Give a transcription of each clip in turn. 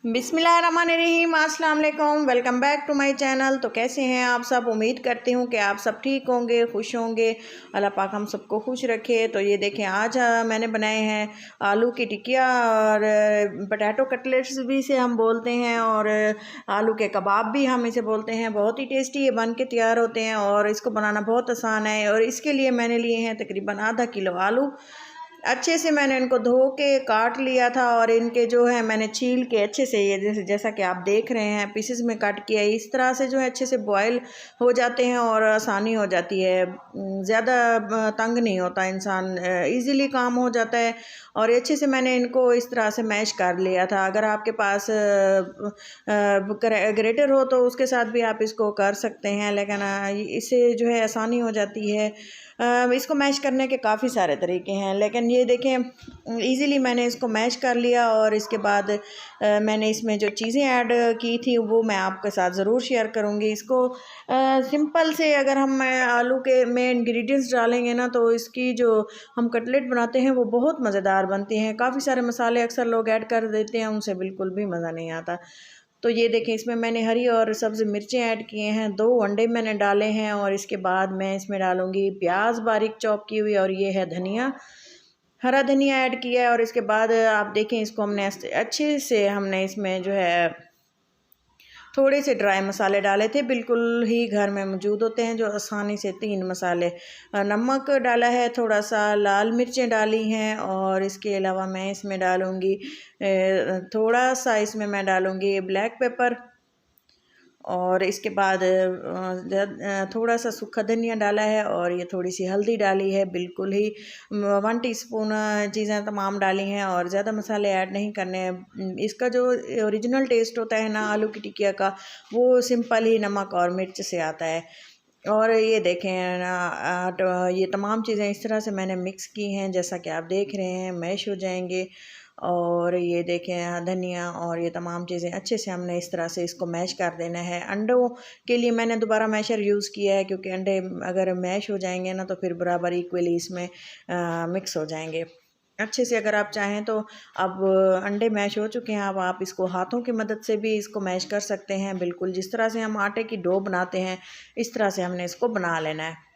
बिस्मिल्लाहिर्रहमानिर्रहीम, अस्सलाम वालेकुम। Welcome back to my channel. तो कैसे हैं आप सब? उम्मीद करती हूँ कि आप सब ठीक होंगे, खुश होंगे। अल्लाह पाक हम सबको खुश रखे। तो ये देखें, आज मैंने बनाए हैं आलू की टिकिया और पोटैटो कटलेट्स भी इसे हम बोलते हैं, और आलू के कबाब भी हम इसे बोलते हैं। बहुत ही टेस्टी ये बन के तैयार होते हैं और इसको बनाना बहुत आसान है। और इसके लिए मैंने लिए हैं तकरीबन आधा किलो आलू। अच्छे से मैंने इनको धो के काट लिया था और इनके जो है मैंने छील के अच्छे से, ये जैसा कि आप देख रहे हैं, पीसेस में कट किया। इस तरह से जो है अच्छे से बॉयल हो जाते हैं और आसानी हो जाती है। ज़्यादा तंग नहीं होता इंसान, इजीली काम हो जाता है। और अच्छे से मैंने इनको इस तरह से मैश कर लिया था। अगर आपके पास ग्रेटर हो तो उसके साथ भी आप इसको कर सकते हैं, लेकिन इससे जो है आसानी हो जाती है। इसको मैश करने के काफ़ी सारे तरीके हैं, लेकिन ये देखें इजीली मैंने इसको मैश कर लिया। और इसके बाद मैंने इसमें जो चीज़ें ऐड की थी वो मैं आपके साथ ज़रूर शेयर करूँगी। इसको सिंपल से अगर हम आलू के में इंग्रेडिएंट्स डालेंगे ना, तो इसकी जो हम कटलेट बनाते हैं वो बहुत मज़ेदार बनती हैं। काफ़ी सारे मसाले अक्सर लोग ऐड कर देते हैं, उनसे बिल्कुल भी मज़ा नहीं आता। तो ये देखें, इसमें मैंने हरी और सब्ज़ मिर्चें ऐड किए हैं, 2 अंडे मैंने डाले हैं, और इसके बाद मैं इसमें डालूँगी प्याज बारीक चॉप की हुई, और ये है धनिया, हरा धनिया ऐड किया है। और इसके बाद आप देखें, इसको हमने अच्छे से हमने इसमें जो है थोड़े से ड्राई मसाले डाले थे, बिल्कुल ही घर में मौजूद होते हैं जो आसानी से 3 मसाले। नमक डाला है, थोड़ा सा लाल मिर्चें डाली हैं, और इसके अलावा मैं इसमें डालूँगी थोड़ा सा इसमें मैं डालूँगी ब्लैक पेपर, और इसके बाद थोड़ा सा सूखा धनिया डाला है, और ये थोड़ी सी हल्दी डाली है। बिल्कुल ही 1 टीस्पून चीज़ें तमाम डाली हैं, और ज़्यादा मसाले ऐड नहीं करने हैं। इसका जो ओरिजिनल टेस्ट होता है ना आलू की टिकिया का, वो सिंपल ही नमक और मिर्च से आता है। और ये देखें ना, ये तमाम चीज़ें इस तरह से मैंने मिक्स की हैं, जैसा कि आप देख रहे हैं मैश हो जाएंगे। और ये देखें धनिया और ये तमाम चीज़ें अच्छे से हमने इस तरह से इसको मैश कर देना है। अंडों के लिए मैंने दोबारा मैशर यूज़ किया है, क्योंकि अंडे अगर मैश हो जाएंगे ना तो फिर बराबर इक्वली इसमें मिक्स हो जाएंगे अच्छे से। अगर आप चाहें तो अब अंडे मैश हो चुके हैं, अब आप इसको हाथों की मदद से भी इसको मैश कर सकते हैं। बिल्कुल जिस तरह से हम आटे की डो बनाते हैं, इस तरह से हमने इसको बना लेना है।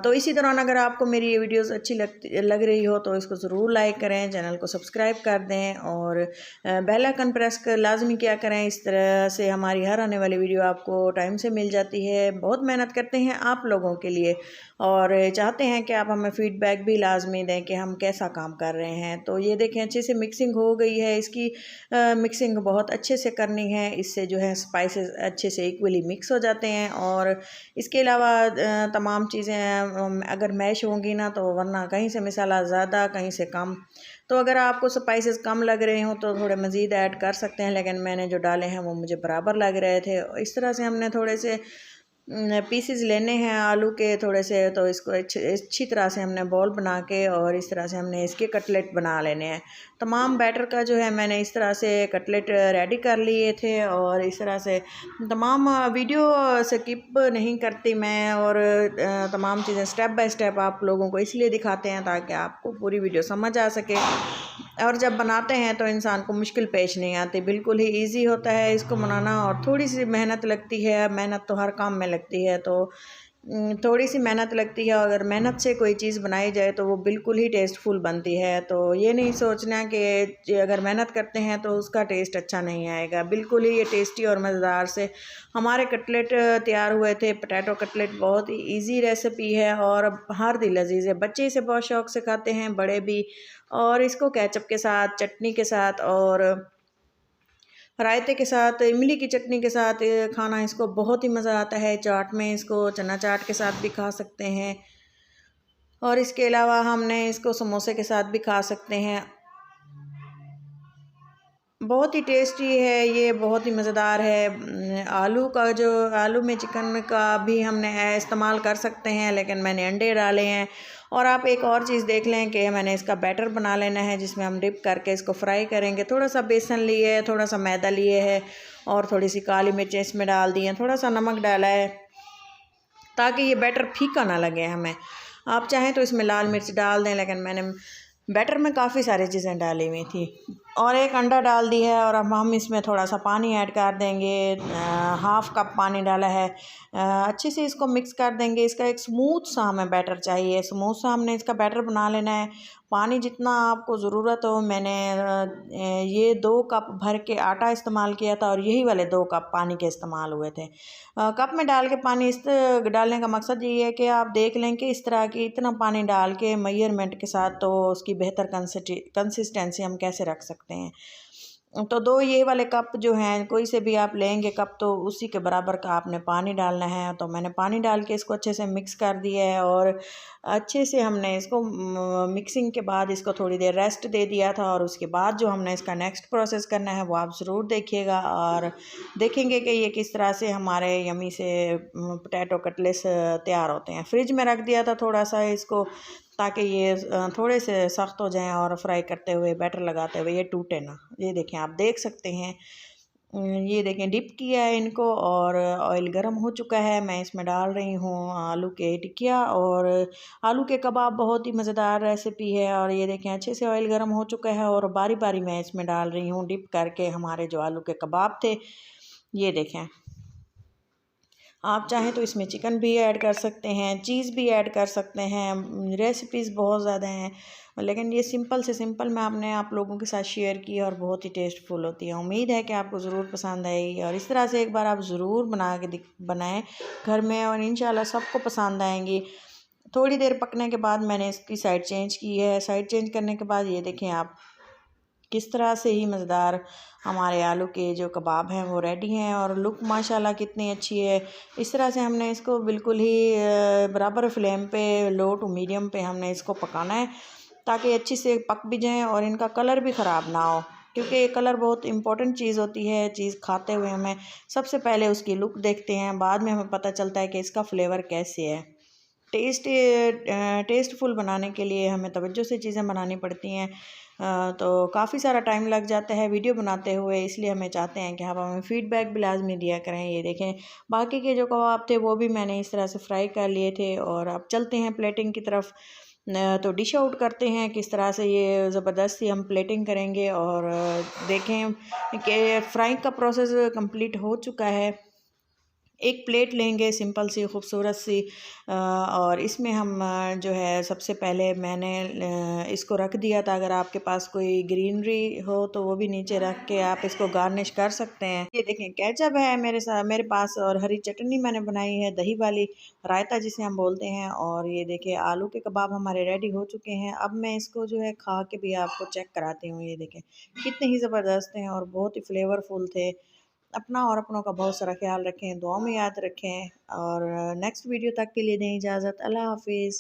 तो इसी दौरान अगर आपको मेरी ये वीडियोस अच्छी लग रही हो तो इसको ज़रूर लाइक करें, चैनल को सब्सक्राइब कर दें, और बेल आइकन प्रेस कर लाजमी क्या करें। इस तरह से हमारी हर आने वाली वीडियो आपको टाइम से मिल जाती है। बहुत मेहनत करते हैं आप लोगों के लिए, और चाहते हैं कि आप हमें फ़ीडबैक भी लाजमी दें कि हम कैसा काम कर रहे हैं। तो ये देखें अच्छे से मिक्सिंग हो गई है। इसकी मिक्सिंग बहुत अच्छे से करनी है, इससे जो है स्पाइसेस अच्छे से इक्वली मिक्स हो जाते हैं। और इसके अलावा तमाम चीज़ें अगर मैश होंगी ना, तो वरना कहीं से मसाला ज़्यादा कहीं से कम। तो अगर आपको स्पाइसेस कम लग रहे हो तो थोड़े मज़ीद ऐड कर सकते हैं, लेकिन मैंने जो डाले हैं वो मुझे बराबर लग रहे थे। इस तरह से हमने थोड़े से पीसेस लेने हैं आलू के थोड़े से, तो इसको अच्छी तरह से हमने बॉल बना के और इस तरह से हमने इसके कटलेट बना लेने हैं। तमाम बैटर का जो है मैंने इस तरह से कटलेट रेडी कर लिए थे, और इस तरह से तमाम वीडियो स्किप नहीं करती मैं, और तमाम चीज़ें स्टेप बाय स्टेप आप लोगों को इसलिए दिखाते हैं ताकि आपको पूरी वीडियो समझ आ सके। और जब बनाते हैं तो इंसान को मुश्किल पेश नहीं आती, बिल्कुल ही इजी होता है इसको बनाना। और थोड़ी सी मेहनत लगती है, मेहनत तो हर काम में लगती है, तो थोड़ी सी मेहनत लगती है। अगर मेहनत से कोई चीज़ बनाई जाए तो वो बिल्कुल ही टेस्टफुल बनती है। तो ये नहीं सोचना कि अगर मेहनत करते हैं तो उसका टेस्ट अच्छा नहीं आएगा। बिल्कुल ही ये टेस्टी और मज़ेदार से हमारे कटलेट तैयार हुए थे। पोटैटो कटलेट बहुत ही ईजी रेसिपी है और हर दिल अजीज़ है। बच्चे इसे बहुत शौक़ से खाते हैं, बड़े भी। और इसको केचप के साथ, चटनी के साथ और रायते के साथ, इमली की चटनी के साथ खाना इसको बहुत ही मज़ा आता है। चाट में इसको चना चाट के साथ भी खा सकते हैं, और इसके अलावा हमने इसको समोसे के साथ भी खा सकते हैं। बहुत ही टेस्टी है ये, बहुत ही मज़ेदार है। आलू में चिकन का भी हमने इस्तेमाल कर सकते हैं, लेकिन मैंने अंडे डाले हैं। और आप एक और चीज़ देख लें कि मैंने इसका बैटर बना लेना है, जिसमें हम डिप करके इसको फ्राई करेंगे। थोड़ा सा बेसन लिए है, थोड़ा सा मैदा लिए है, और थोड़ी सी काली मिर्चें इसमें डाल दी हैं, थोड़ा सा नमक डाला है ताकि ये बैटर फीका ना लगे हमें। आप चाहें तो इसमें लाल मिर्च डाल दें, लेकिन मैंने बैटर में काफ़ी सारी चीज़ें डाली हुई थी और एक अंडा डाल दी है और अब हम इसमें थोड़ा सा पानी ऐड कर देंगे। हाफ़ कप पानी डाला है। अच्छे से इसको मिक्स कर देंगे। इसका एक स्मूथ सा हमें बैटर चाहिए, स्मूथ सा हमने इसका बैटर बना लेना है। पानी जितना आपको ज़रूरत हो, मैंने ये 2 कप भर के आटा इस्तेमाल किया था और यही वाले 2 कप पानी के इस्तेमाल हुए थे। कप में डाल के पानी इस डालने का मकसद ये है कि आप देख लें कि इस तरह की इतना पानी डाल के मेजरमेंट के साथ तो उसकी बेहतर कंसिस्टेंसी हम कैसे रख सकते हैं। तो 2 ये वाले कप जो हैं, कोई से भी आप लेंगे कप तो उसी के बराबर का आपने पानी डालना है। तो मैंने पानी डाल के इसको अच्छे से मिक्स कर दिया है और अच्छे से हमने इसको मिक्सिंग के बाद इसको थोड़ी देर रेस्ट दे दिया था और उसके बाद जो हमने इसका नेक्स्ट प्रोसेस करना है वो आप ज़रूर देखिएगा और देखेंगे कि ये किस तरह से हमारे यमी से पोटैटो कटलेट्स तैयार होते हैं। फ्रिज में रख दिया था थोड़ा सा इसको, ताकि ये थोड़े से सख्त हो जाएं और फ्राई करते हुए बैटर लगाते हुए ये टूटे ना। ये देखें, आप देख सकते हैं। ये देखें, डिप किया है इनको और ऑयल गर्म हो चुका है। मैं इसमें डाल रही हूँ आलू के टिकिया और आलू के कबाब। बहुत ही मज़ेदार रेसिपी है और ये देखें अच्छे से ऑयल गर्म हो चुका है और बारी बारी मैं इसमें डाल रही हूँ डिप करके हमारे जो आलू के कबाब थे। ये देखें, आप चाहें तो इसमें चिकन भी ऐड कर सकते हैं, चीज़ भी ऐड कर सकते हैं। रेसिपीज़ बहुत ज़्यादा हैं, लेकिन ये सिंपल से सिंपल मैं आपने आप लोगों के साथ शेयर की और बहुत ही टेस्टफुल होती है। उम्मीद है कि आपको ज़रूर पसंद आएगी और इस तरह से एक बार आप ज़रूर बनाएं घर में और इंशाल्लाह सबको पसंद आएंगी। थोड़ी देर पकने के बाद मैंने इसकी साइड चेंज की है। साइड चेंज करने के बाद ये देखें आप, किस तरह से ही मज़ेदार हमारे आलू के जो कबाब हैं वो रेडी हैं और लुक माशाल्लाह कितनी अच्छी है। इस तरह से हमने इसको बिल्कुल ही बराबर फ्लेम पे, लो टू मीडियम पे हमने इसको पकाना है ताकि अच्छी से पक भी जाएं और इनका कलर भी ख़राब ना हो, क्योंकि ये कलर बहुत इंपॉर्टेंट चीज़ होती है। चीज़ खाते हुए हमें सबसे पहले उसकी लुक देखते हैं, बाद में हमें पता चलता है कि इसका फ्लेवर कैसे है। टेस्टफुल बनाने के लिए हमें तवज्जो से चीज़ें बनानी पड़ती हैं। तो काफ़ी सारा टाइम लग जाता है वीडियो बनाते हुए, इसलिए हमें चाहते हैं कि आप हमें फ़ीडबैक भी लाजमी दिया करें। ये देखें, बाकी के जो कबाब थे वो भी मैंने इस तरह से फ्राई कर लिए थे और अब चलते हैं प्लेटिंग की तरफ। तो डिश आउट करते हैं किस तरह से ये ज़बरदस्ती हम प्लेटिंग करेंगे और देखें कि फ्राइंग का प्रोसेस कंप्लीट हो चुका है। एक प्लेट लेंगे सिंपल सी खूबसूरत सी और इसमें हम जो है सबसे पहले मैंने इसको रख दिया था। अगर आपके पास कोई ग्रीनरी हो तो वो भी नीचे रख के आप इसको गार्निश कर सकते हैं। ये देखें, केचप है मेरे पास और हरी चटनी मैंने बनाई है, दही वाली रायता जिसे हम बोलते हैं। और ये देखिए आलू के कबाब हमारे रेडी हो चुके हैं। अब मैं इसको जो है खा के भी आपको चेक कराती हूँ। ये देखें कितने ही ज़बरदस्त हैं और बहुत ही फ्लेवरफुल थे। अपना और अपनों का बहुत सारा ख्याल रखें, दुआ में याद रखें और नेक्स्ट वीडियो तक के लिए दें इजाज़त। अल्लाह हाफिज़।